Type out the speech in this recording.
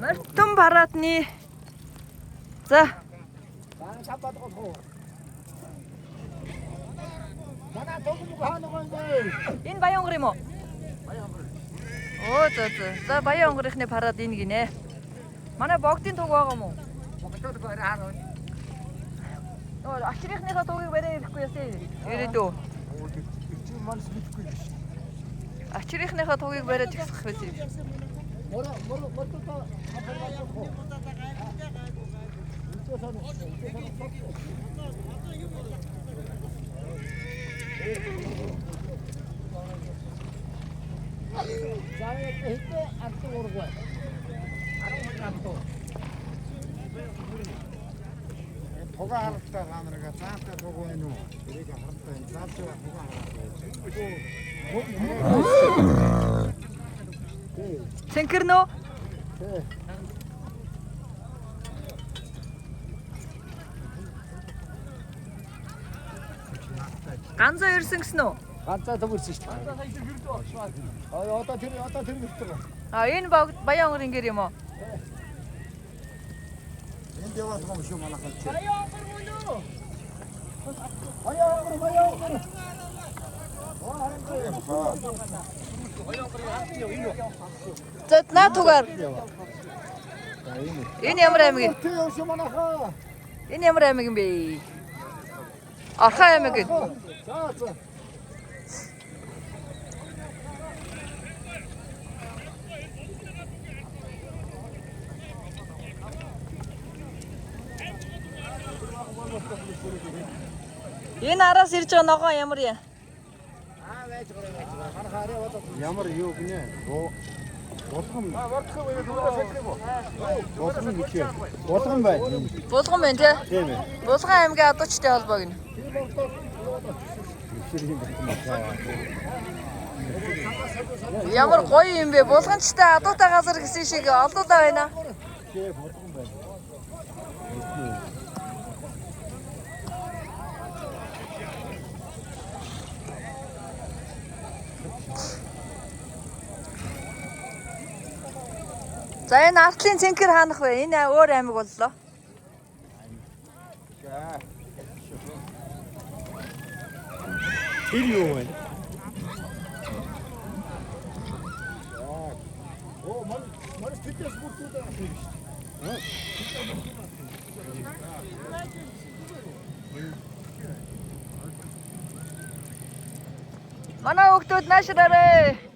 Мартан парадны. За. Энэ Баянгор юм уу? Баянгор. Оо за. За Баянгорынхны парад энэ гинэ. Манай богдын туг байгаа юм уу? Богдод барай хараа. Оо ачрийнхныхаа тугийг барай ирэхгүй ясэ. Ирээдөө. Чи манс битгэхгүй биш. Ачрийнхныхаа тугийг бариад ихсэх байсан юм. Туга харалтаа хаанарга цаантаа туга байна уу? Тэрийг харалтаа энэ цаантаа туга харалтаа. Цэнкэрнөө? Ганцаа ирсэн гэсэн үү? Ганцаа төгөрсөн шүү дээ. Ганцаа сая хэрэг болчихсон. Одоо тэр ирсэн. Энэ Баянгор ингээр юм уу? Энд яваад байгаа юм шүү манайхаа. Баянгор мөн үү? Баянгор. За наа тугаар. Энэ ямар аймаг юм? Энэ ямар аймаг юм бэ? Архаа аймаг юм. За. Энэ араас ирж байгаа ногоо ямар юм? Ямар юу гинэ? Болгон. Болгон бай. Булган байна тий? Тийм ээ. Булган аймгийн адуучтай холбоо гинэ. Ямар гоё юм бэ? Булганчтай адуутай газар гэсэн шиг олоолаа байна. Тийм болгон бай. За энэ артлын цэнхэр хаанах вэ? Энэ өөр аймаг боллоо. Тэр юу вэ? Оо мань тэтгэс бүртүүд аа шүү дээ. Манай хүүхдүүд наашраарэ.